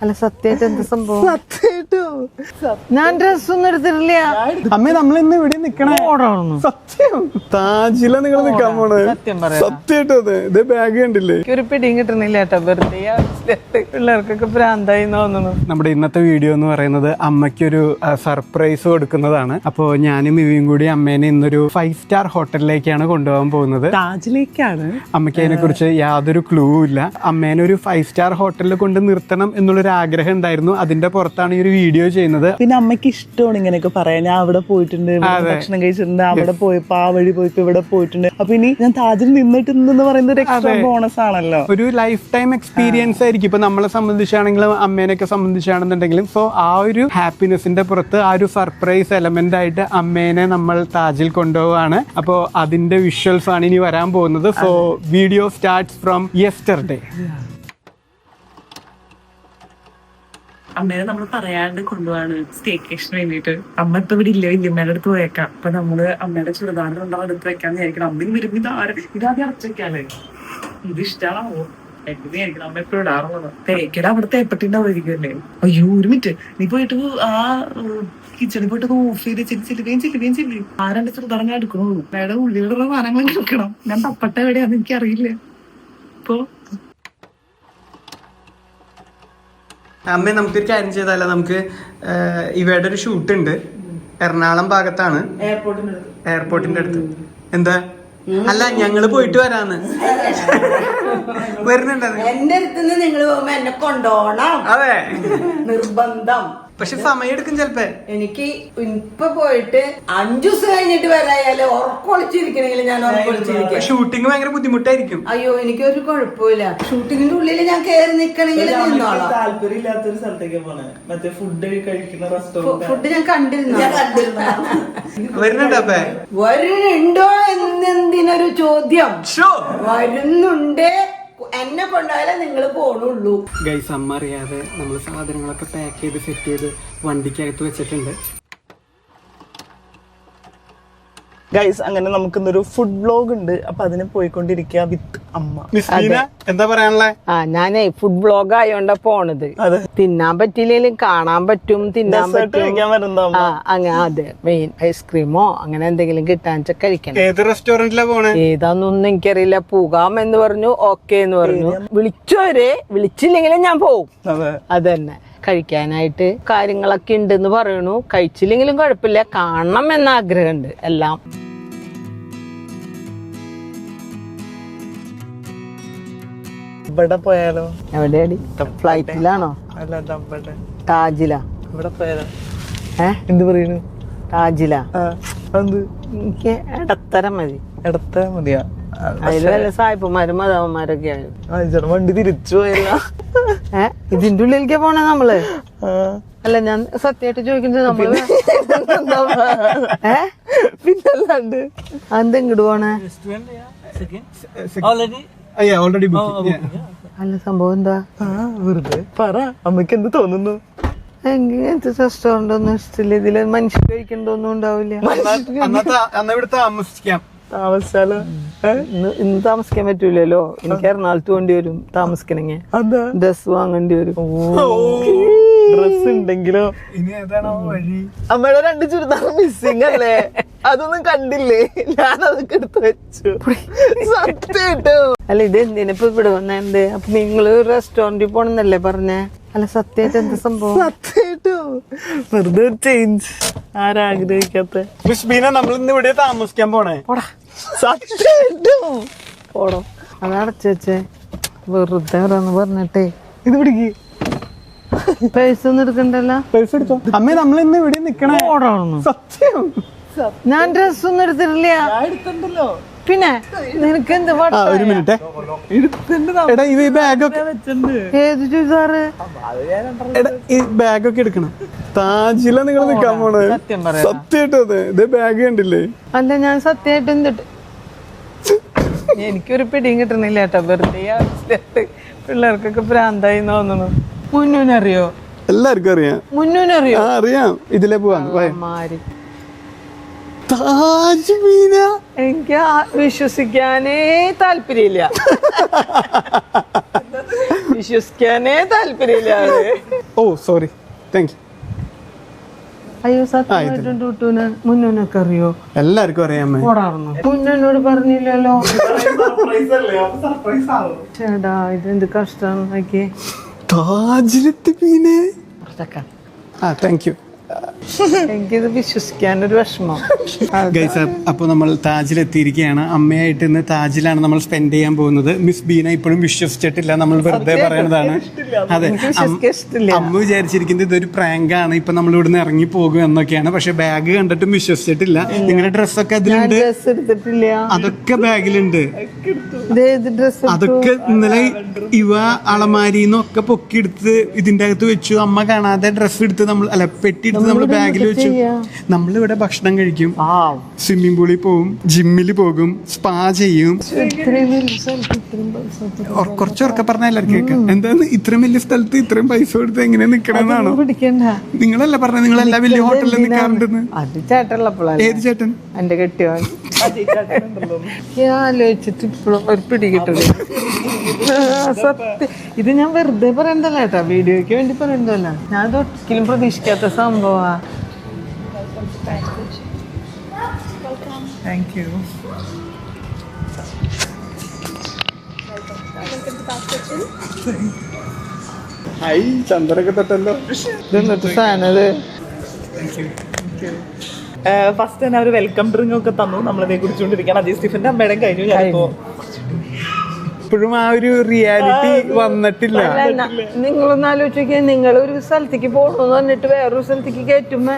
അല്ല സത്യമായിട്ട് എന്താ സംഭവം? ഞാൻ ഡ്രസ്സൊന്നും എടുത്തിട്ടില്ല. അമ്മ നമ്മളിന്ന് ഇവിടെ നിക്കണേ സത്യം താജില നിങ്ങൾ നിക്കാൻ പോണേ. സത്യമായിട്ടും അതെ. ഇതേ ബാഗ് കണ്ടില്ലേ? ഒരു പിടിയും കിട്ടണില്ല കേട്ടോ, വെറുതെ പിള്ളേർക്കൊക്കെ ഭ്രാന്തായി തോന്നുന്നു. നമ്മുടെ ഇന്നത്തെ വീഡിയോ എന്ന് പറയുന്നത് അമ്മയ്ക്കൊരു സർപ്രൈസ് കൊടുക്കുന്നതാണ്. അപ്പോൾ ഞാനും ഇവയും കൂടി അമ്മേനെ ഇന്നൊരു 5 സ്റ്റാർ ഹോട്ടലിലേക്കാണ് കൊണ്ടുപോകാൻ പോകുന്നത്. താജിലേക്കാണ്. അമ്മയ്ക്ക് അതിനെ കുറിച്ച് യാതൊരു ക്ലൂ ഇല്ല. അമ്മേനെ ഒരു 5 സ്റ്റാർ ഹോട്ടലിൽ കൊണ്ട് നിർത്തണം എന്നുള്ളൊരു ആഗ്രഹം ഉണ്ടായിരുന്നു. അതിന്റെ പുറത്താണ് ഈ ഒരു വീഡിയോ ചെയ്യുന്നത്. പിന്നെ അമ്മയ്ക്ക് ഇഷ്ടമാണ് ഇങ്ങനെയൊക്കെ പറയാൻ. ഞാൻ അവിടെ പോയിട്ടുണ്ട്, ഭക്ഷണം കഴിച്ചിട്ടുണ്ട്, അവിടെ പോയപ്പോ ആ വഴി പോയപ്പോ ഇവിടെ പോയിട്ടുണ്ട്. അപ്പൊ ഇനി ഞാൻ താജിൽ നിന്നിട്ടുണ്ടെന്ന് പറയുന്നത് ഒരു എക്സ്ട്രാ ബോണസ് ആണല്ലോ, ഒരു ലൈഫ് ടൈം എക്സ്പീരിയൻസ് ആയിരിക്കും. ഇപ്പൊ നമ്മളെ സംബന്ധിച്ചാണെങ്കിലും അമ്മേനൊക്കെ സംബന്ധിച്ചാണെന്നുണ്ടെങ്കിലും. സോ ആ ഒരു ഹാപ്പിനെസിന്റെ പുറത്ത് ആ ഒരു സർപ്രൈസ് എലമെന്റ് ആയിട്ട് അമ്മേനെ നമ്മൾ താജിൽ കൊണ്ടുപോവാണ്. അപ്പോൾ അതിന്റെ വിഷ്വൽസ് ആണ് ഇനി വരാൻ പോകുന്നത്. So video starts from yesterday. അമ്മേനെ നമ്മൾ പറയാണ്ട് കൊണ്ടുപോവാണ് സ്റ്റേക്കേഷന് വേണ്ടിട്ട്. അമ്മ ഇപ്പൊ ഇവിടെ ഇല്ല, വല്യമ്മയുടെ അടുത്ത് പോയേക്കാം. അപ്പൊ നമ്മള് അമ്മയുടെ ചുരിദാറിന് ഉണ്ടാവും എടുത്ത് വെക്കാന്ന് വിചാരിക്കണം. അമ്മ വരുമ്പോ ഇതാദ്യം അടച്ചേക്കാല്ലേ, ഇത് ഇഷ്ടാണോ എങ്ങനെയായിരിക്കണം. അമ്മ എപ്പോഴും ഇടാറുള്ളത് തേക്കടെ അവിടെ തേപ്പട്ടിണ്ടാവുമായിരിക്കുമല്ലേ. അയ്യോ ഒരു മിനിറ്റ്, നീ പോയിട്ട് ആ കിച്ചണിൽ പോയിട്ട് ഓഫ് ചെയ്ത് ചെല്ലുകയും ആരാണ്ട് ചുരിദാർ ഞാൻ എടുക്കണുള്ളൂ. അമ്മയുടെ ഉള്ളിലുള്ള സാധനങ്ങൾ എടുക്കണം. ഞാൻ തപ്പട്ട എവിടെയാന്ന് എനിക്കറിയില്ല. ഇപ്പൊ അമ്മ നമുക്കൊരു കാര്യം ചെയ്താലോ? നമുക്ക് ഇവയുടെ ഒരു ഷൂട്ട് ഉണ്ട് എറണാകുളം ഭാഗത്താണ്, എയർപോർട്ടിന്റെ അടുത്ത്. എന്താ? അല്ല ഞങ്ങള് പോയിട്ട് വരാന്ന് വരുന്നുണ്ട്. എന്റെ അടുത്തുനിന്ന് നിങ്ങൾ പോകുമ്പോ എന്നെ കൊണ്ടുപോകണം. അതെ, നിർബന്ധം. പക്ഷെ സമയം എടുക്കും ചിലപ്പോ. എനിക്ക് ഇപ്പൊ പോയിട്ട് 5 ദിവസം കഴിഞ്ഞിട്ട് വരായാലേ ഉറക്കൊളിച്ചിരിക്കണെങ്കിൽ ഞാൻ ഉറക്കൊളിച്ചിരിക്കും. ഷൂട്ടിങ് ഭയങ്കര ബുദ്ധിമുട്ടായിരിക്കും. അയ്യോ എനിക്കൊരു കുഴപ്പമില്ല. ഷൂട്ടിങ്ങിന്റെ ഉള്ളിൽ ഞാൻ കയറി നിക്കണെങ്കിൽ നിന്നോളാം. താല്പര്യമില്ലാത്തൊരു സ്ഥലത്തേക്ക് പോണേ, മറ്റേ ഫുഡ് കഴിക്കുന്ന റെസ്റ്റോറന്റ്. ഫുഡ് ഞാൻ കണ്ടിരുന്നു. വരുന്നുണ്ട് അപ്പേ? വരുന്നുണ്ടോ എന്നെന്തിനൊരു ചോദ്യം. വരുന്നുണ്ട്. എന്നെ കൊണ്ടായാലേ നിങ്ങൾ പോണുള്ളൂ. ഗൈസ്, അമ്മ അറിയാതെ നമ്മൾ സാധനങ്ങളൊക്കെ പാക്ക് ചെയ്ത് സെറ്റ് ചെയ്ത് വണ്ടിക്കകത്ത് വെച്ചിട്ടുണ്ട്. ഗൈസ്, അങ്ങനെ നമുക്കിന്നൊരു ഫുഡ് വ്ലോഗ് ഉണ്ട്. അപ്പൊ അതിന് പോയിക്കൊണ്ടിരിക്കുക വിത്ത് അമ്മ. എന്താ പറയാനുള്ളേ? ഞാനേ ഫുഡ് വ്ലോഗ് ആയോണ്ടാ പോണത്. തിന്നാൻ പറ്റിയില്ലെങ്കിലും കാണാൻ പറ്റും, തിന്നാൻ പറ്റും. അതെ, മെയിൻ ഐസ്ക്രീമോ അങ്ങനെ എന്തെങ്കിലും കിട്ടാൻ കഴിക്കണം. ഏത് റെസ്റ്റോറന്റിലാ പോണേ? ഏതാന്നൊന്നും എനിക്കറിയില്ല. പോകാം എന്ന് പറഞ്ഞു, ഓക്കെ എന്ന് പറഞ്ഞു. വിളിച്ചോരെ, വിളിച്ചില്ലെങ്കിലും ഞാൻ പോവും. അതന്നെ, കഴിക്കാനായിട്ട് കാര്യങ്ങളൊക്കെ ഉണ്ടെന്ന് പറയണു. കഴിച്ചില്ലെങ്കിലും കുഴപ്പമില്ല, കാണണം എന്ന ആഗ്രഹമുണ്ട് എല്ലാം. ഇവിടെ പോയാലോ? എവിടെയാടി? ഫ്ലൈറ്റിലാണോ? താജിലാ? ഇവിടെ പോയാലോ? എന്ത് പറയുന്നു? താജിലാ? എനിക്ക് ഇടത്തരം മതി. ഇടത്തരം മതിയാ? അതില് വല്ല സായിപ്പന്മാരും മതവന്മാരൊക്കെ ആയിരുന്നു. വണ്ടി തിരിച്ചു പോയല്ല. ഇതിന്റെ ഉള്ളിലേക്കാ പോണേ നമ്മള്? അല്ല, ഞാൻ സത്യമായിട്ട് ചോദിക്കുന്നത് നമ്മള് പിന്നല്ലാണ്ട് അതെങ്ങോട്ട് പോണേ? അല്ല, സംഭവം എന്താ? വെറുതെ പറ, അമ്മയ്ക്ക് എന്ത് തോന്നുന്നു? എങ്ങനത്തെ റെസ്റ്റോറന്റ് ഒന്നും ഇഷ്ടമില്ല. ഇതില് മനുഷ്യർ കഴിക്കണ്ടൊന്നും ഉണ്ടാവില്ല. താമസിച്ചാലോ? ഇന്ന് താമസിക്കാൻ പറ്റൂലല്ലോ. എനിക്ക് എറണാകുളത്ത് വേണ്ടി വരും താമസിക്കണമെങ്കിൽ. ഡ്രസ് വാങ്ങേണ്ടി വരും. ഡ്രസ് ഉണ്ടെങ്കിലോ? അമ്മയുടെ 2 ചുരിദാർ മിസ്സിംഗ് അല്ലേ? അതൊന്നും കണ്ടില്ലേ? ഞാനതൊക്കെ എടുത്ത് വെച്ചു. സത്യമായിട്ടോ? അല്ല, ഇത് എന്തിനിപ്പോ ഇവിടെ വന്നെന്ത്? അപ്പൊ നിങ്ങള് റെസ്റ്റോറന്റിൽ പോണെന്നല്ലേ പറഞ്ഞേ? അല്ല സത്യമായിട്ട് എന്താ സംഭവം? സത്യമായിട്ടോ? വെറുതെ ചേഞ്ച് ആരാഗ്രഹിക്കാത്ത. നമ്മൾ ഇന്ന് ഇവിടെ താമസിക്കാൻ പോണേ. സത്യമായിട്ടോ? പോടോ, അത് അടച്ചു വെച്ചേ. വെറുതെ പറഞ്ഞിട്ടേ. ഇത് പിടിക്ക്. പൈസ ഒന്നും എടുക്കണ്ടല്ലോ. പൈസ എടുത്തോ? അമ്മ നമ്മൾ ഇന്ന് ഇവിടെ നിക്കണേ. സത്യം ഞാൻ ഡ്രസ്സൊന്നും എടുത്തിട്ടില്ല. എടുത്തിട്ടുണ്ടല്ലോ. പിന്നെ നിനക്ക് എന്ത്? ഒരു മിനിറ്റ്. എടാ, ഇത് ഈ ബാഗൊക്കെ ഏത് ചുരിദാറ്? ഈ ബാഗൊക്കെ എടുക്കണം. താജില നിങ്ങൾ നിക്കാൻ പോണേ. സത്യമായിട്ടും അതെ. ഇത് ബാഗ് കണ്ടില്ലേ? അല്ല, ഞാൻ സത്യമായിട്ട് എന്തിട്ട് എനിക്കൊരു പിടിയും കിട്ടണില്ല കേട്ടോ, വെറുതെ പിള്ളേർക്കൊക്കെ ഭ്രാന്തായി തോന്നുന്നു. മുന്നൂനറിയോ? എല്ലാവർക്കും അറിയാം. മുന്നൂനറിയോ? അറിയാം. ഇതിലെ പോവാന്ന്. മാരി താജ്മീന എനിക്ക് വിശ്വസിക്കാനേ താല്പര്യമില്ല. വിശ്വസിക്കാനേ താല്പര്യമില്ല ആള്. ഓ സോറി, താങ്ക് യു. അയ്യോ സത്യമായിട്ടും ടൂട്ടൂന് മുന്നോനൊക്കെ അറിയോ? എല്ലാവർക്കും അറിയാമേ. ഓടാറുന്നു. മുന്നോനോട് പറഞ്ഞില്ലല്ലോ. ചേടാ ഇതെന്ത് കഷ്ടം നോക്കിയേ. താജിലെത്തി പിന്നെ. ആ താങ്ക് യു. എനിക്കിത് വിശ്വസിക്കാനൊരു വിഷമം. ഗൈസ്, അപ്പോൾ നമ്മൾ താജിലെത്തിയിരിക്കുകയാണ്. അമ്മയായിട്ട് ഇന്ന് താജിലാണ് നമ്മൾ സ്പെൻഡ് ചെയ്യാൻ പോകുന്നത്. മിസ് ബീന ഇപ്പോഴും വിശ്വസിച്ചിട്ടില്ല, നമ്മൾ വെറുതെ പറയുന്നതാണ്. അതെ, അമ്മ വിചാരിച്ചിരിക്കുന്നത് ഇതൊരു പ്രാങ്ക് ആണ്, ഇപ്പൊ നമ്മൾ ഇവിടുന്ന് ഇറങ്ങി പോകും എന്നൊക്കെയാണ്. പക്ഷെ ബാഗ് കണ്ടിട്ടും വിശ്വസിച്ചിട്ടില്ല. നിങ്ങളുടെ ഡ്രസ്സൊക്കെ അതിലുണ്ട്, അതൊക്കെ ബാഗിലുണ്ട്. അതൊക്കെ ഇന്നലെ ഇവ അളമാരിന്നൊക്കെ പൊക്കിയെടുത്ത് ഇതിന്റെ അകത്ത് വെച്ചു. അമ്മ കാണാതെ ഡ്രസ്സ് എടുത്ത് നമ്മൾ അല്ല പെട്ടി നമ്മൾ ബാഗിൽ വെച്ചു. നമ്മളിവിടെ ഭക്ഷണം കഴിക്കും, സ്വിമ്മിംഗ് പൂളിൽ പോകും, ജിമ്മിൽ പോകും, സ്പാ ചെയ്യും. കുറച്ചൊക്കെ പറഞ്ഞ എല്ലാവർക്കും കേൾക്കാം. എന്താണ് ഇത്രയും വലിയ സ്ഥലത്ത് ഇത്രയും പൈസ കൊടുത്ത് എങ്ങനെ നിക്കണമെന്നാണോ? നിങ്ങളല്ല പറഞ്ഞത് നിങ്ങളെല്ലാ വലിയ ഹോട്ടലിൽ നിൽക്കാറുണ്ടെന്ന്. ഏത് ചേട്ടൻ? എന്റെ കെട്ടിയവൻ. ആലോചിച്ചിട്ട് ഇപ്പോഴും ഒരു പിടി കിട്ടില്ല. സത്യം, ഇത് ഞാൻ വെറുതെ പറയണ്ടല്ല കേട്ടാ, വീഡിയോയ്ക്ക് വേണ്ടി പറയണ്ടല്ല. ഞാൻ ഇത് ഒരിക്കലും പ്രതീക്ഷിക്കാത്ത സംഭവാ. Thank you. ഹായ്, ചന്ദ്രനൊക്കെ തൊട്ടല്ലോ. ഇതെന്നിട്ട് സാധനം ഫസ്റ്റ് തന്നെ അവര് വെൽക്കം ഡ്രിങ്ക് ഒക്കെ തന്നു. നമ്മളതേ കുടിച്ചുകൊണ്ടിരിക്കുകയാണ്. അജയ് സ്റ്റീഫന്റെ അമ്മയുടെയും കഴിഞ്ഞു. ഞാനിപ്പോ ഇപ്പോഴും ആ ഒരു റിയാലിറ്റി വന്നിട്ടില്ല. നിങ്ങളൊന്ന് ആലോചിക്കുക, നിങ്ങൾ ഒരു സ്ഥലത്തേക്ക് പോകണമെന്ന് പറഞ്ഞിട്ട് വേറൊരു സ്ഥലത്തേക്ക് കയറ്റുമ്പോ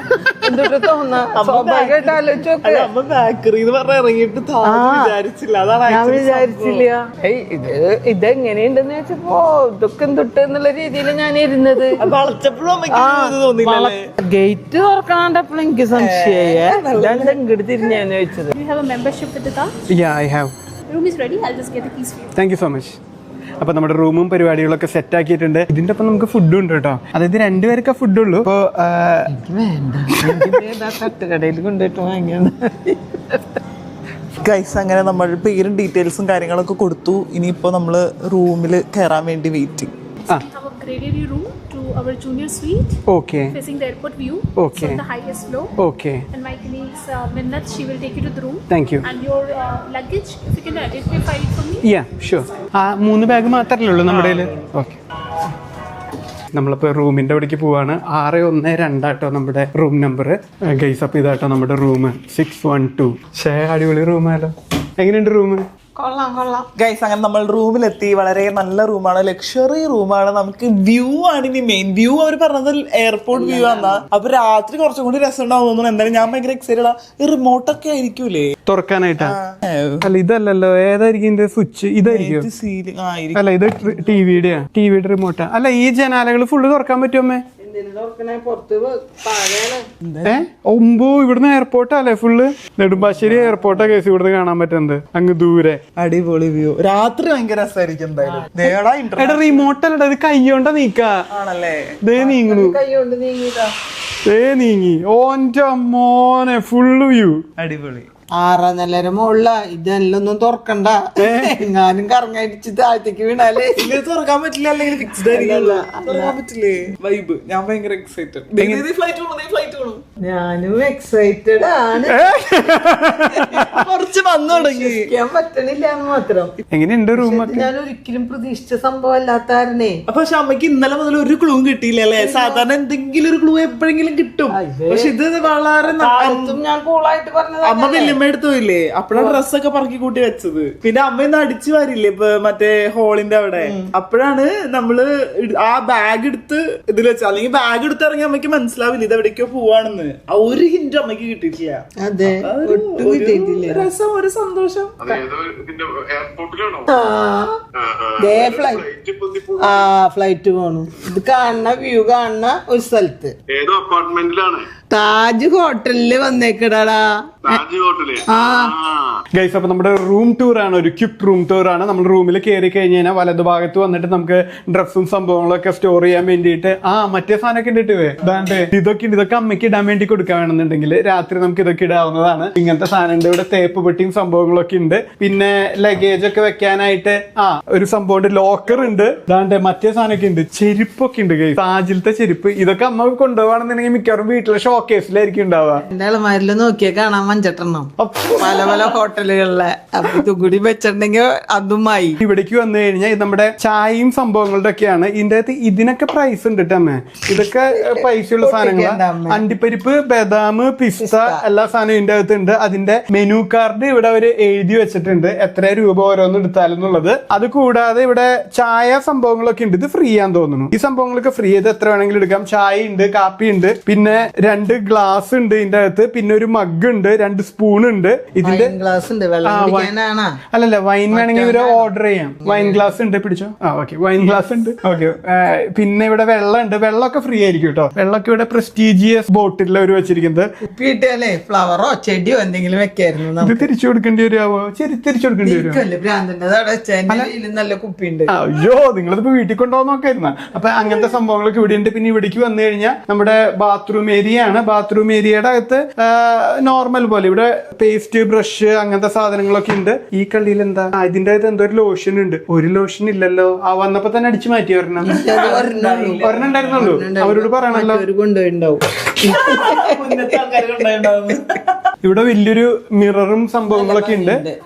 എന്തൊക്കെ തോന്നാ? സ്വാഭാവികമായിട്ട് ആലോചിച്ചോക്കെ. അമ്മ ബേക്കറിന്ന് പറഞ്ഞ ഇറങ്ങിയിട്ട് വിചാരിച്ചില്ല. അതാണ് ഞാൻ വിചാരിച്ചില്ല. ഇതെങ്ങനെയുണ്ടെന്ന് വെച്ചപ്പോ ഇതൊക്കെ എന്തൊട്ട് എന്നുള്ള രീതിയിൽ ഞാൻ ഇരുന്നത്. ഗേറ്റ് തുറക്കാണ്ടപ്പോൾ എനിക്ക് സംശയേ. ഞാൻ ഇങ്ങോട്ട് തിരിഞ്ഞാന്ന് ചോദിച്ചത്. Yeah, I have. Room is ready. I'll just get the keys for you. Thank you so much. അപ്പൊ നമ്മുടെ റൂമും പരിപാടികളൊക്കെ സെറ്റ് ആക്കിയിട്ടുണ്ട്. ഇതിന്റെ ഒപ്പം നമുക്ക് ഫുഡും ഉണ്ട് കേട്ടോ. അതായത് രണ്ടുപേർക്ക് ഫുഡുള്ളൂ. ഇപ്പൊ വേണ്ട, തട്ടുകടയിൽ കൊണ്ടുപോയിട്ട് വാങ്ങിയാണ്. ഗൈസ്, അങ്ങനെ നമ്മൾ പേരും ഡീറ്റെയിൽസും കാര്യങ്ങളൊക്കെ കൊടുത്തു. ഇനിയിപ്പോ നമ്മള് റൂമിൽ കയറാൻ വേണ്ടി waiting. We have upgraded your room to our junior suite, okay facing the airport view. Okay. It's on the highest floor. Okay, And my colleague Minnat, she will take you to the room. Thank you. And your luggage, if you can identify it for me. Yeah sure. ആ 3 bag മാത്രമല്ലേ ഉള്ളൂ നമ്മുടെ കയ്യിൽ. Okay, നമ്മളിപ്പോൾ റൂമിൻ്റെ അവിടേക്ക് പോവാണ്. 612 നമ്മുടെ റൂം നമ്പർ. ഗൈസ്, അപ്പോൾ ഇതാട്ടോ നമ്മുടെ റൂം 612. അടിപൊളി റൂമാലോ. എങ്ങനെയുണ്ട് റൂം? കൊള്ളാം കൊള്ളാം. ഗൈസ്, അങ്ങനെ നമ്മൾ റൂമിലെത്തി. വളരെ നല്ല റൂമാണ്, ലക്ഷറി റൂമാണ്. നമുക്ക് വ്യൂ ആണ് ഇനി മെയിൻ വ്യൂ. അവർ പറഞ്ഞത് എയർപോർട്ട് വ്യൂ ആണെന്നാ. അപ്പൊ രാത്രി കുറച്ചും കൂടി രസം ഉണ്ടാവും തോന്നുന്നു. എന്തായാലും ഞാൻ ഭയങ്കര എക്സൈറ്റഡ്. ഈ റിമോട്ടൊക്കെ ആയിരിക്കൂലേ തുറക്കാനായിട്ടാ? അല്ല, ഇതല്ലല്ലോ. ഏതായിരിക്കും ഇതിന്റെ സ്വിച്ച്? ഇതായിരിക്കും. അല്ല, ഇത് ടിവിയുടെ റിമോട്ടാ. അല്ല, ഈ ജനാലകൾ ഫുള്ള് തുറക്കാൻ പറ്റുമേ? ഇവിടുന്ന് എയർപോർട്ടല്ലേ ഫുള്ള്? നെടുമ്പാശ്ശേരി എയർപോർട്ടാ കേസ് ഇവിടുന്ന് കാണാൻ പറ്റുന്നത്, അങ്ങ് ദൂരെ. അടിപൊളി വ്യൂ. രാത്രി ഭയങ്കര രസമായിരിക്കും എന്തായാലും. എടാ, റിമോട്ട് അല്ലടാ, ഇത് കൈയോണ്ട നീക്കാ. ആണല്ലേ? ദേ നീങ്ങണു, ദേ നീങ്ങി. ഓന്റെ മോനെ, ഫുള്ള് വ്യൂ. അടിപൊളി. 6 നിലയുടെ മുകളില. ഇതെല്ലൊന്നും തുറക്കണ്ട, ഞാനും കറങ്ങടിച്ച് താഴത്തേക്ക് വീണാലേ. ഇത് തുറക്കാൻ പറ്റില്ല, അല്ലെങ്കിൽ ഫിക്സ്ഡ് തുറക്കാൻ പറ്റില്ലേ? വൈബ്. ഞാൻ ഭയങ്കര എക്സൈറ്റഡ്. ഞാനും എക്സൈറ്റഡ് ആണ്. കുറച്ച് വന്നു തുടങ്ങി. പറ്റണില്ല എന്ന് മാത്രം. എങ്ങനെയുണ്ട് റൂം? ഞാൻ ഒരിക്കലും പ്രതീക്ഷിച്ച സംഭവം അല്ലാത്താരനെ. പക്ഷെ അമ്മയ്ക്ക് ഇന്നലെ മുതൽ ഒരു ക്ലൂ കിട്ടിയില്ല അല്ലേ? സാധാരണ എന്തെങ്കിലും ഒരു ക്ലൂ എപ്പോഴെങ്കിലും കിട്ടും. പക്ഷെ ഇത് വളരെ ഞാൻ കൂളായിട്ട് പറഞ്ഞത്. അമ്മ വല്യമ്മ എടുത്തു പോയില്ലേ, അപ്പോഴാണ് ഡ്രസ്സൊക്കെ പറക്കി കൂട്ടി വെച്ചത്. പിന്നെ അമ്മ ഇന്ന് അടിച്ചു വാരില്ലേ ഇപ്പൊ മറ്റേ ഹോളിന്റെ അവിടെ. അപ്പോഴാണ് നമ്മള് ആ ബാഗ് എടുത്ത് ഇതിൽ വെച്ചത്. അല്ലെങ്കിൽ ബാഗ് എടുത്ത് ഇറങ്ങി അമ്മയ്ക്ക് മനസ്സിലാവില്ല ഇത് എവിടേക്കോ പോവാണെന്ന്. ആ ഒരു ഹിന്റ് അമ്മയ്ക്ക് കിട്ടിയിട്ടില്ല. അതെ, ഒട്ടും കിട്ടിയിട്ടില്ല. രസം, ഒരു സന്തോഷം. ഫ്ലൈറ്റ് പോണു. ഇത് കാണുന്ന വ്യൂ കാണുന്ന ഒരു സ്ഥലത്ത്. ഏതോ അപ്പാർട്ട്മെന്റിലാണ്. താജ് ഹോട്ടലില് വന്നേക്കടാ. ഗൈസ്, അപ്പൊ നമ്മുടെ റൂം ടൂർ ആണ്, ഒരു ക്വിക്ക് റൂം ടൂർ ആണ്. നമ്മൾ റൂമിൽ കയറി കഴിഞ്ഞ് കഴിഞ്ഞാൽ വലതു ഭാഗത്ത് വന്നിട്ട് നമുക്ക് ഡ്രസ്സും സംഭവങ്ങളൊക്കെ സ്റ്റോർ ചെയ്യാൻ വേണ്ടിയിട്ട് മറ്റേ സാധനമൊക്കെ ഉണ്ട്. ഇതൊക്കെ അമ്മയ്ക്ക് ഇടാൻ വേണ്ടി കൊടുക്കാൻ വേണമെന്നുണ്ടെങ്കിൽ രാത്രി നമുക്ക് ഇതൊക്കെ ഇടാവുന്നതാണ്. ഇങ്ങനത്തെ സാധനം ഉണ്ട്. ഇവിടെ തേപ്പ് പെട്ടിയും സംഭവങ്ങളൊക്കെ ഉണ്ട്. പിന്നെ ലഗേജ് ഒക്കെ വെക്കാനായിട്ട് ഒരു സംഭവം ഉണ്ട്, ലോക്കർ ഉണ്ട്. മറ്റേ സാധനമൊക്കെ ഉണ്ട്, ചെരുപ്പൊക്കെ ഉണ്ട്. ഗൈസ്, താജിലത്തെ ചെരുപ്പ് ഇതൊക്കെ അമ്മ കൊണ്ടുപോകണമെന്നുണ്ടെങ്കിൽ മിക്കവാറും വീട്ടിലെ ഷോക്കേസിലായിരിക്കും ഉണ്ടാവുക. എന്റെ ഇളമാരില് നോക്കിയാൽ കാണാൻ 5-8 എണ്ണം പല പല ഹോട്ടലുകളിലെ. അപ്പൊ ഇതും കൂടി വെച്ചിട്ടുണ്ടെങ്കിൽ അതുമായി. ഇവിടേക്ക് വന്നു കഴിഞ്ഞാൽ നമ്മുടെ ചായയും സംഭവങ്ങളുടെ ഒക്കെയാണ്. ഇതിന്റെ അകത്ത് ഇതിനൊക്കെ പ്രൈസ് ഉണ്ട് കേട്ടോ അമ്മ. ഇതൊക്കെ പൈസയുള്ള സാധനങ്ങളാണ്. അണ്ടിപ്പരിപ്പ്, ബദാം, പിസ്ത എല്ലാ സാധനവും ഇതിന്റെ അകത്ത് ഉണ്ട്. അതിന്റെ മെനു കാർഡ് ഇവിടെ അവര് എഴുതി വെച്ചിട്ടുണ്ട്, എത്ര രൂപ ഓരോന്ന് എടുത്താലും എന്നുള്ളത്. അത് കൂടാതെ ഇവിടെ ചായ സംഭവങ്ങളൊക്കെ ഉണ്ട്. ഇത് ഫ്രീ ആന്ന് തോന്നുന്നു. ഈ സംഭവങ്ങളൊക്കെ ഫ്രീ. ഇത് എത്ര വേണമെങ്കിലും എടുക്കാം. ചായ ഉണ്ട്, കാപ്പി ഉണ്ട്, പിന്നെ 2 ഗ്ലാസ് ഉണ്ട് ഇതിന്റെ അകത്ത്, പിന്നെ ഒരു മഗ് ഉണ്ട്, 2 സ്പൂൺ ഉണ്ട്. ഇതിന്റെ ഗ്ലാസ് ഉണ്ട്. അല്ലല്ല, വൈൻ വേണമെങ്കിൽ ഇവര് ഓർഡർ ചെയ്യാം. വൈൻ ഗ്ലാസ് ഉണ്ട്, പിടിച്ചോ. ഓക്കെ, വൈൻ ഗ്ലാസ് ഉണ്ട്. ഓക്കെ, പിന്നെ ഇവിടെ വെള്ളം ഉണ്ട്. വെള്ളമൊക്കെ ഫ്രീ ആയിരിക്കും കേട്ടോ. വെള്ളമൊക്കെ ഇവിടെ പ്രസ്റ്റീജിയസ് ബോട്ടിൽ അവർ വെച്ചിരിക്കുന്നത്. ഉപ്പിട്ടല്ലേ ഫ്ലവറോ ചെടിയോ എന്തെങ്കിലും വെക്കായിരുന്നു. ഇത് തിരിച്ചു കൊടുക്കേണ്ടി വരുമോ? തിരിച്ചു കൊടുക്കേണ്ടി വരുമോ? നല്ല കുപ്പിയുണ്ട്. അയ്യോ, നിങ്ങളിപ്പോ വീട്ടിൽ കൊണ്ടുപോകാൻ നോക്കായിരുന്ന. അപ്പൊ അങ്ങനത്തെ സംഭവങ്ങളൊക്കെ ഇവിടെ ഉണ്ട്. പിന്നെ ഇവിടേക്ക് വന്നു കഴിഞ്ഞാൽ നമ്മുടെ ബാത്റൂം ഏരിയ ആണ്. ബാത്റൂം ഏരിയയുടെ അകത്ത് നോർമൽ പോലെ ഇവിടെ പേസ്റ്റ്, ബ്രഷ്, അങ്ങനത്തെ സാധനങ്ങളൊക്കെ ഉണ്ട്. ഈ കളിയിൽ എന്താ ഇതിന്റെ അകത്ത് എന്തോ ഒരു ലോഷൻ ഉണ്ട്. ഒരു ലോഷൻ ഇല്ലല്ലോ. വന്നപ്പോ തന്നെ അടിച്ചു മാറ്റി ഒരെണ്ണം ഉണ്ടായിരുന്നുള്ളൂ. അവരോട് പറയണല്ലോ. ഇവിടെ വലിയൊരു മിററും സംഭവങ്ങളൊക്കെ ഉണ്ട്.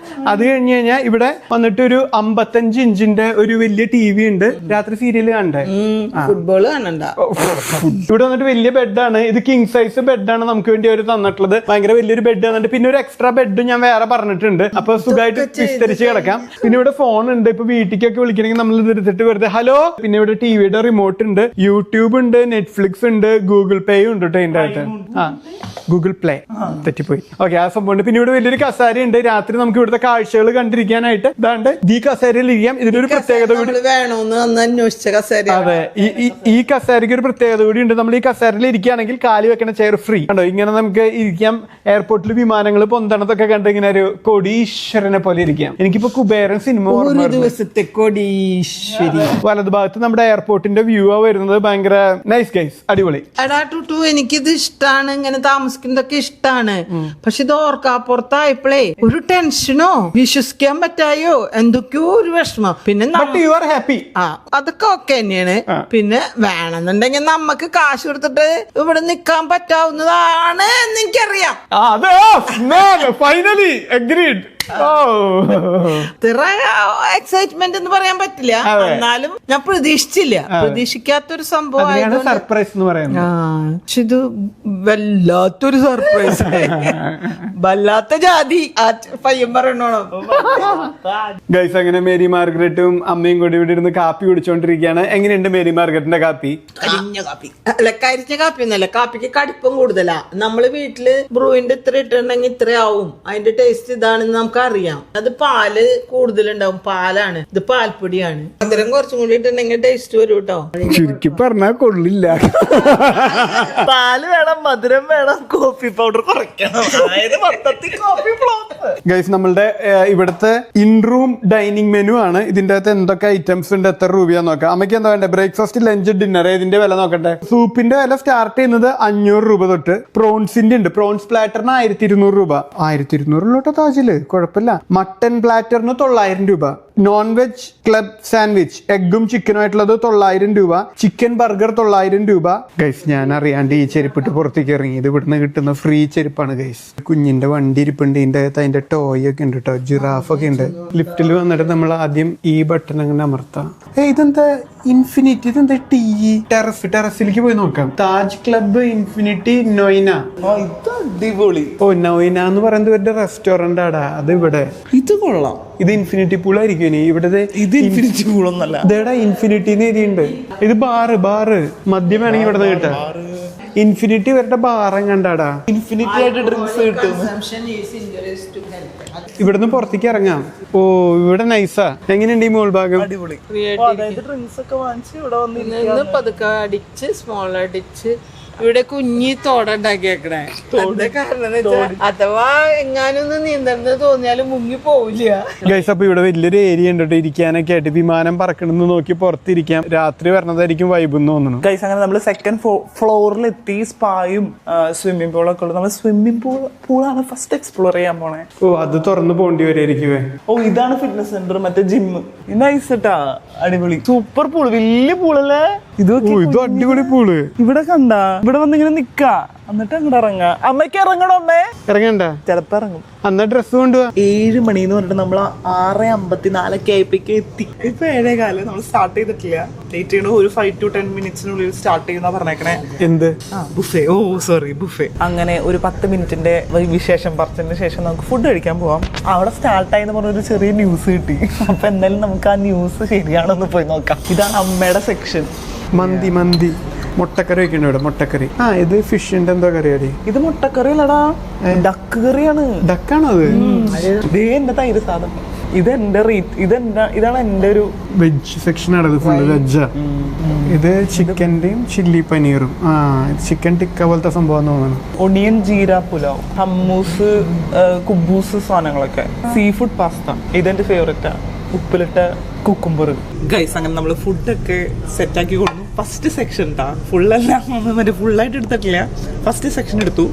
അത് കഴിഞ്ഞ് കഴിഞ്ഞാൽ ഇവിടെ വന്നിട്ട് ഒരു 55 ഇഞ്ചിന്റെ ഒരു വലിയ TV ഉണ്ട്. രാത്രി സീരിയൽ കാണണ്ടേ, ഫുട്ബോൾ കാണണ്ട. ഇവിടെ വന്നിട്ട് വലിയ ബെഡാണ്. ഇത് കിങ് സൈസ് ബെഡാണ് നമുക്ക് വേണ്ടി അവർ തന്നിട്ടുള്ളത്. ഭയങ്കര വലിയൊരു ബെഡ് തന്നിട്ട് പിന്നെ ഒരു എക്സ്ട്രാ ബെഡ് ഞാൻ വേറെ പറഞ്ഞിട്ടുണ്ട്. അപ്പൊ സുഖമായിട്ട് വിസ്തരിച്ച് കിടക്കാം. പിന്നെ ഇവിടെ ഫോൺ ഉണ്ട്. ഇപ്പൊ വീട്ടിലേക്കൊക്കെ വിളിക്കണമെങ്കിൽ നമ്മൾ ഇത് എടുത്തിട്ട് വെറുതെ ഹലോ. പിന്നെ ഇവിടെ ടിവിയുടെ റിമോട്ട് ഉണ്ട്, യൂട്യൂബ് ഉണ്ട്, നെറ്റ്ഫ്ലിക്സ് ഉണ്ട്, ഗൂഗിൾ പേ ഉണ്ട് കേട്ടോ ഇതിന്റെ അകത്ത്. ഗൂഗിൾ പ്ലേ തെറ്റിപ്പോയി. ഓക്കെ, ആ സംഭവം ഉണ്ട്. പിന്നെ ഇവിടെ വലിയൊരു കസേര ഉണ്ട്. രാത്രി നമുക്ക് ഇവിടുത്തെ കാഴ്ചകൾ കണ്ടിരിക്കാനായിട്ട് ഇതാണ്ട് ഈ കസേരയിൽ ഇരിക്കാം. ഇതിനൊരു പ്രത്യേകത കൂടി വേണമെന്ന് അന്വേഷിച്ച കസേര. അതെ, ഈ കസേരയ്ക്ക് ഒരു പ്രത്യേകത കൂടി ഉണ്ട്. നമ്മൾ ഈ കസേരയിൽ ഇരിക്കുകയാണെങ്കിൽ കാല് വെക്കണ ചെയർ ഫ്രീ കണ്ടോ. ഇങ്ങനെ നമുക്ക് ഇരിക്കാം. എയർപോർട്ടിൽ വിമാനങ്ങൾ പൊന്തണതൊക്കെ കണ്ട് ഇങ്ങനെ ഒരു കോടീശ്വരനെ പോലെ ഇരിക്കാം. എനിക്കിപ്പോ കുബേരൻ സിനിമ ഒരു ദിവസത്തെ കോടീശ്വരി. വലതുഭാഗത്ത് നമ്മുടെ എയർപോർട്ടിന്റെ വ്യൂ ആ വരുന്നത്. ഭയങ്കര നൈസ് ഗൈസ്, അടിപൊളി. എടാ ടുട്ടു, എനിക്കിത് ഇഷ്ടാണ്, ഇങ്ങനെ താമസിക്കുന്നതൊക്കെ ഇഷ്ടാണ്. പക്ഷെ ഇത് ഓർക്കാപ്പുറത്തായപ്പോഴേ ഒരു ടെൻഷനോ വിശ്വസിക്കാൻ പറ്റായോ എന്തൊക്കെയോ ഒരു വിഷമം. പിന്നെ യു ആർ ഹാപ്പി. അതൊക്കെ ഓക്കെ തന്നെയാണ്. പിന്നെ വേണമെന്നുണ്ടെങ്കിൽ നമുക്ക് കാശ് കൊടുത്തിട്ട് ഇവിടെ നിക്കാൻ പറ്റാവുന്നതാണ് എന്ന് എനിക്കറിയാം. Finally agreed. എക്സൈറ്റ്മെന്റ് എന്ന് പറയാൻ പറ്റില്ല, എന്നാലും ഞാൻ പ്രതീക്ഷിച്ചില്ല. പ്രതീക്ഷിക്കാത്തൊരു സംഭവം സർപ്രൈസ് എന്ന് പറയുന്നത്. പക്ഷെ ഇത് വല്ലാത്തൊരു സർപ്രൈസ്, വല്ലാത്ത ജാതി പയ്യൻ പറയണോളൂ. ഗൈസ്, അങ്ങനെ മേരി മാർഗരറ്റും അമ്മയും കൂടി ഇവിടെ ഇരുന്ന് കാപ്പി കുടിച്ചോണ്ടിരിക്കുകയാണ്. എങ്ങനെയുണ്ട് മേരി മാർഗരറ്റിന്റെ കാപ്പി? കരിഞ്ഞ കാപ്പി അല്ല, കരിഞ്ഞ കാപ്പി ഒന്നല്ല. കാപ്പിക്ക് കടുപ്പം കൂടുതലാ. നമ്മള് വീട്ടില് ബ്രൂവിന്റെ ഇത്ര ഇട്ടുണ്ടെങ്കിൽ ഇത്രയാവും. അതിന്റെ ടേസ്റ്റ് ഇതാണെന്ന് നമുക്ക് അറിയാം. അത് പാല് കൂടുതലുണ്ടാവും. പാലാണ് ഇത്, പാൽപ്പൊടിയാണ്. മധുരം കുറച്ചും കൂടി ഇട്ടുണ്ടെങ്കിൽ ടേസ്റ്റ് വരും കേട്ടോ. ചുരുക്കി പറഞ്ഞാൽ കൊള്ളില്ല. പാല് വേണം, മധുരം വേണം, കോഫി പൗഡർ കുറയ്ക്കണം. ഗൈസ്, നമ്മളുടെ ഇവിടുത്തെ ഇൻ റൂം ഡൈനിങ് മെനു ആണ്. ഇതിന്റെ അകത്ത് എന്തൊക്കെ ഐറ്റംസ് ഉണ്ട്, എത്ര രൂപയാന്ന് നോക്കാം. അമ്മയ്ക്ക് എന്താ വേണ്ടേ? Breakfast, lunch, dinner. ഇതിന്റെ വില നോക്കട്ടെ. സൂപ്പിന്റെ വില സ്റ്റാർട്ട് ചെയ്യുന്നത് 500 രൂപ തൊട്ട്. പ്രോൺസിന്റെ ഉണ്ട്. പ്രോൺസ് പ്ലാറ്ററിന് 1200 രൂപ. 1200 താജില് കുഴപ്പമില്ല. മട്ടൻ പ്ലാറ്ററിന് 900 രൂപ. നോൺ വെജ് ക്ലബ് സാൻഡ്വിച്ച്, എഗ്ഗും ചിക്കനും ആയിട്ടുള്ളത് 900 രൂപ. ചിക്കൻ ബർഗർ 900 രൂപ. ഗൈസ്, ഞാൻ അറിയാണ്ട് ഈ ചെരുപ്പിട്ട് പുറത്തേക്ക് ഇറങ്ങി. ഇത് ഇവിടുന്ന് കിട്ടുന്ന ഫ്രീ ചെരുപ്പാണ് ഗൈസ്. കുഞ്ഞിന്റെ വണ്ടി ഇരിപ്പുണ്ട്. ഇതിന്റെ അകത്ത് അതിന്റെ ടോയ് ഒക്കെ ഉണ്ട് കേട്ടോ, ജിറാഫ് ഒക്കെ ഉണ്ട്. ലിഫ്റ്റിൽ വന്നിട്ട് നമ്മൾ ആദ്യം ഈ ബട്ടൺ അങ്ങനെ അമർത്താം. ഇതെന്താ ഇൻഫിനിറ്റി? ഇതെന്താ ടെറസിലേക്ക് പോയി നോക്കാം. താജ് ക്ലബ് ഇൻഫിനിറ്റി നൊയ്ന. അടിപൊളി. നൊയ്ന എന്ന് പറയുന്നത് ഇവരുടെ റെസ്റ്റോറന്റ് ആടാ. അത് ഇവിടെ. ഇത് കൊള്ളാം. ഇത് ഇൻഫിനിറ്റി പൂൾ ആയിരിക്കും. ഇവിടത്തെ ഇത് ഇൻഫിനിറ്റി പൂളൊന്നല്ല. ഇതേടാ ഇൻഫിനിറ്റി എഴുതിയുണ്ട്. ഇത് ബാറ് മദ്യം വേണമെങ്കിൽ ഇവിടെ കിട്ടാം. ഇൻഫിനിറ്റി ഇവരുടെ ബാറും കണ്ടാടാ. ഇൻഫിനിറ്റി ആയിട്ട് ഡ്രിങ്ക്സ് കിട്ടും. ഇവിടുന്ന് പുറത്തേക്ക് ഇറങ്ങാം. ഇവിടെ നൈസാ. എങ്ങനെയുണ്ട് ഈ മോൾ ഭാഗം? ഡ്രിങ്ക്സ് ഒക്കെ വാങ്ങിച്ച് ഇവിടെ വന്ന് പതുക്കെ അടിച്ച് സ്മോൾ അടിച്ച് ഇവിടെ കുഞ്ഞി തോടുണ്ടാക്കിയേക്കണേ. കാരണം എന്ന് വെച്ചാ അഥവാ എങ്ങാനൊന്ന് നീന്തണമെന്ന് തോന്നിയാലും മുങ്ങി പോവില്ല. ഗൈസ്, അപ്പൊ ഇവിടെ വലിയൊരു ഏരിയ ഉണ്ട് കേട്ടോ ഇരിക്കാനൊക്കെ ആയിട്ട്. വിമാനം പറക്കണമെന്ന് നോക്കി പുറത്തിരിക്കാം. രാത്രി വരണതായിരിക്കും വൈബ് എന്ന് തോന്നുന്നു. ഗൈസ്, അങ്ങനെ നമ്മൾ സെക്കൻഡ് ഫ്ലോറിലെത്തി. സ്പായും സ്വിമ്മിംഗ് പൂളൊക്കെ ഉള്ളത്. നമ്മൾ സ്വിമ്മിംഗ് പൂളാണ് ഫസ്റ്റ് എക്സ്പ്ലോർ ചെയ്യാൻ പോണേ. ഓ, അത് തുറന്നു പോണ്ടി വരായിരിക്കുവേ. ഓ, ഇതാണ് ഫിറ്റ്നസ് സെന്റർ, മറ്റേ ജിമ്മ്. നൈസ് ട്ടാ, അടിപൊളി സൂപ്പർ പൂള്, വലിയ പൂളല്ലേ ഇത്. ഇത് അടിപൊളി പൂള്. ഇവിടെ കണ്ട, ഇവിടെ വന്നിങ്ങനെ നിക്കാ, എന്നിട്ട് അങ്ങോട്ട് ഇറങ്ങാ. അമ്മയ്ക്ക് ഇറങ്ങണോ? അമ്മേ ഇറങ്ങണ്ട, ചിലപ്പോ ഇറങ്ങും. അന്ന് ഡ്രസ് കൊണ്ടുപോവാ. 7 മണി എന്ന് പറഞ്ഞിട്ട് നമ്മൾ 6:54 ആയപ്പോഴേക്ക് എത്തി. ഇപ്പൊ 7:15 നമ്മൾ സ്റ്റാർട്ട് ചെയ്തിട്ടില്ല. ലേറ്റ് ചെയ്യണ ഒരു 5 to 10 മിനിറ്റ്സിനുള്ളിൽ സ്റ്റാർട്ട് ചെയ്യുന്ന പറഞ്ഞേക്കണേ. എന്ത് ബുഫേ? ഓ സോറി, ബുഫേ. അങ്ങനെ ഒരു 10 മിനിറ്റിന്റെ വിശേഷം പറിച്ചതിന് ശേഷം നമുക്ക് ഫുഡ് കഴിക്കാൻ പോവാം. അവിടെ സ്റ്റാർട്ടായി എന്ന് പറഞ്ഞൊരു ചെറിയ ന്യൂസ് കിട്ടി. അപ്പൊ എന്തായാലും നമുക്ക് ആ ന്യൂസ് ശരിയാണെന്ന് പോയി നോക്കാം. ഇതാണ് അമ്മയുടെ സെക്ഷൻ. മന്തി മുട്ടക്കറി വെക്കണ്ട ഇവിടെ. മുട്ടക്കറി. ഇത് ഫിഷിന്റെ എന്തോ കറിയാടി. ഇത് മുട്ടക്കറി അല്ലടാ, ഡക്ക് കറിയാണ്. ഡക്കാണോ അത്? ഇതേ എന്റെ തൈര് സാധനം. ഇതാണ് എന്റെ ഒരു വെജ് സെക്ഷൻ ആണ്. ഫുള്ള് വെജാ. ഇത് ചിക്കന്റെയും ചില്ലി പനീറും. ചിക്കൻ ടിക്ക പോലത്തെ സംഭവം തോന്നുന്നു. ഒണിയൻ ജീര പുലാവ്, ഹമ്മൂസ്, കുബൂസ് സാധനങ്ങളൊക്കെ. സീ ഫുഡ് പാസ്ത ഇതെന്റെ ഫേവറേറ്റാ. ഉപ്പിലിട്ട കുക്കുംബർ. ഗൈസ്, അങ്ങനെ നമ്മൾ ഫുഡൊക്കെ സെറ്റാക്കി കൊടുത്തു. ഫസ്റ്റ് സെക്ഷൻ ഫുള്ളായിട്ട് എടുത്തിട്ടില്ല. ഫസ്റ്റ് സെക്ഷൻ എടുത്തു.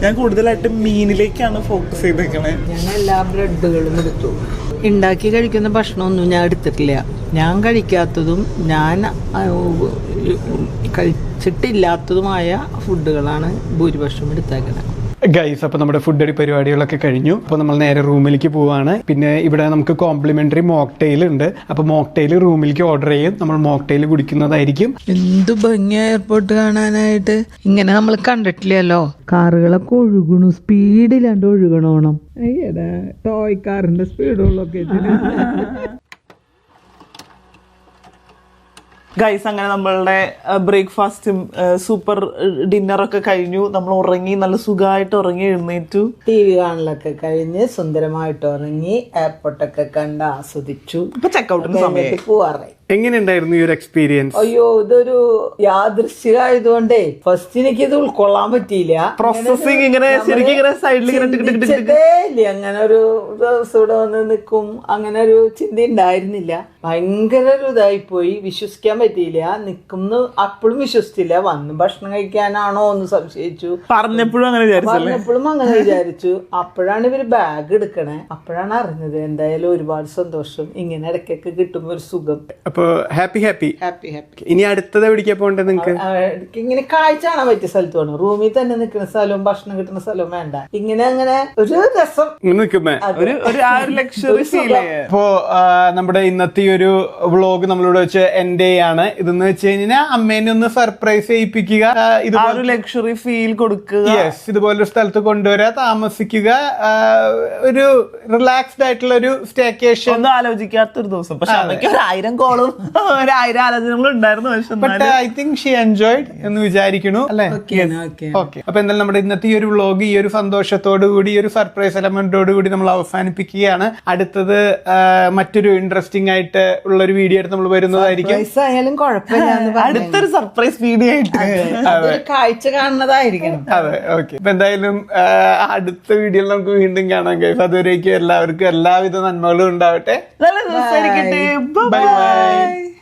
ഞാൻ കൂടുതലായിട്ട് മീനിലേക്കാണ് ഫോക്കസ് ചെയ്തേക്കണേ. ഞാൻ എല്ലാ ബ്രെഡുകളും എടുത്തു. ഉണ്ടാക്കി കഴിക്കുന്ന ഭക്ഷണമൊന്നും ഞാൻ എടുത്തിട്ടില്ല. ഞാൻ കഴിക്കാത്തതും ഞാൻ കഴിച്ചിട്ടില്ലാത്തതുമായ ഫുഡുകളാണ് ഭൂരിപക്ഷം എടുത്തേക്കുന്നത്. ഗൈസ്, അപ്പോൾ നമ്മുടെ ഫുഡ് അടി പരിപാടികളൊക്കെ കഴിഞ്ഞു. അപ്പോൾ നമ്മൾ നേരെ റൂമിലേക്ക് പോവാണ്. പിന്നെ ഇവിടെ നമുക്ക് കോംപ്ലിമെന്ററി മോക്ടെയിൽ ഉണ്ട്. അപ്പോൾ മോക്ടെയിൽ റൂമിലേക്ക് ഓർഡർ ചെയ്യും. നമ്മൾ മോക്ടെയിൽ കുടിക്കുന്നതായിരിക്കും. എന്തു ഭംഗിയ എയർപോർട്ട് കാണാനായിട്ട്. ഇങ്ങനെ നമ്മൾ കണ്ടിട്ടില്ലല്ലോ. കാറുകളൊക്കെ ഒഴുകണു, സ്പീഡിലാണ്ട് ഒഴുകണോണം. ടോയ് കാറിന്റെ സ്പീഡുള്ളൊക്കെ. ഗൈസ്, അങ്ങനെ നമ്മളുടെ ബ്രേക്ക്ഫാസ്റ്റും സൂപ്പർ ഡിന്നറൊക്കെ കഴിഞ്ഞു. നമ്മൾ ഉറങ്ങി, നല്ല സുഖമായിട്ട് ഉറങ്ങി എഴുന്നേറ്റു. TV കാണലൊക്കെ കഴിഞ്ഞ് സുന്ദരമായിട്ട് ഉറങ്ങി, എയർപോർട്ടൊക്കെ കണ്ട് ആസ്വദിച്ചു. ഇപ്പൊ ചെക്കൗട്ടിന് സമയം പോവാറായി. എങ്ങനെയുണ്ടായിരുന്നു ഈ ഒരു എക്സ്പീരിയൻസ്? അയ്യോ, ഇതൊരു യാദൃശ്ചികമായതുകൊണ്ടേ ഫസ്റ്റ് എനിക്ക് ഇത് ഉൾക്കൊള്ളാൻ പറ്റിയില്ല. പ്രോസസിങ് ഇങ്ങനെ ശരിക്കും ഇങ്ങനെ സൈഡിൽ അങ്ങനെ ഒരു ദിവസം ഇവിടെ വന്ന് നിൽക്കും അങ്ങനെ ഒരു ചിന്ത ഉണ്ടായിരുന്നില്ല. ഭയങ്കര ഒരു ഇതായിപ്പോയി. വിശ്വസിക്കാൻ പറ്റിയില്ല. നിൽക്കുന്നു അപ്പോഴും വിശ്വസിച്ചില്ല. വന്ന് ഭക്ഷണം കഴിക്കാനാണോ എന്ന് സംശയിച്ചു. പറഞ്ഞപ്പോഴും അങ്ങനെ വിചാരിച്ചു. അപ്പോഴാണ് ഇവര് ബാഗ് എടുക്കണേ. അപ്പോഴാണ് അറിഞ്ഞത്. എന്തായാലും ഒരുപാട് സന്തോഷം. ഇങ്ങനെ ഇടയ്ക്കൊക്കെ കിട്ടുമ്പോ ഒരു സുഖം. ഹാപ്പി. ഇനി അടുത്തത് എവിടേക്കാ പോകണ്ടേ നിങ്ങൾക്ക്? ഇങ്ങനെ കാഴ്ച കാണാൻ പറ്റിയ സ്ഥലത്ത് വേണം. റൂമിൽ തന്നെ നിൽക്കുന്ന സ്ഥലവും ഭക്ഷണം കിട്ടുന്ന സ്ഥലവും വേണ്ട. ഇങ്ങനെ അങ്ങനെ ഒരു രസം നിൽക്കുമ്പോ ലക്ഷറി ഫീൽ. അപ്പോ നമ്മുടെ ഇന്നത്തെ ഒരു വ്ളോഗ് നമ്മളിവിടെ വെച്ച് എൻഡ് ചെയ്യാണ്. ഇതെന്ന് വെച്ച് കഴിഞ്ഞാൽ അമ്മേനെ ഒന്ന് സർപ്രൈസ് ചെയ്യിപ്പിക്കുക, ഒരു ലക്ഷറി ഫീൽ കൊടുക്കുക. യെസ്, ഇതുപോലൊരു സ്ഥലത്ത് കൊണ്ടുവരാ, താമസിക്കുക, ഒരു റിലാക്സ്ഡ് ആയിട്ടുള്ള ഒരു സ്റ്റേക്കേഷൻ. ഒന്നും ആലോചിക്കാത്തൊരു ദിവസം. പക്ഷെ 1000 കോളും 1000 ആലോചനകളും ഉണ്ടായിരുന്നു. But I think she enjoyed എന്ന് വിചാരിക്കുന്നു അല്ലേ? ഓക്കെ. അപ്പൊ എന്തായാലും നമ്മുടെ ഇന്നത്തെ ഈ ഒരു വ്ളോഗ് ഈ ഒരു സന്തോഷത്തോടു കൂടി, ഈ ഒരു സർപ്രൈസ് എലമെന്റോടു കൂടി നമ്മൾ അവസാനിപ്പിക്കുകയാണ്. അടുത്തത് മറ്റൊരു ഇൻട്രസ്റ്റിംഗ് ആയിട്ട് ഉള്ള ഒരു വീഡിയോ ആയിട്ട് നമ്മൾ വരുന്നതായിരിക്കും. ആയാലും കുഴപ്പമില്ല. അടുത്തൊരു സർപ്രൈസ് വീഡിയോ ആയിട്ട് കാഴ്ച കാണുന്നതായിരിക്കണം. അതെ, ഓക്കെ. അപ്പൊ എന്തായാലും അടുത്ത വീഡിയോയിൽ നമുക്ക് വീണ്ടും കാണാം ഗൈസ്. അതുവരേക്കും എല്ലാവർക്കും എല്ലാവിധ നന്മകളും ഉണ്ടാവട്ടെ. നല്ല ദിവസമായിരിക്കട്ടെ. Bye bye.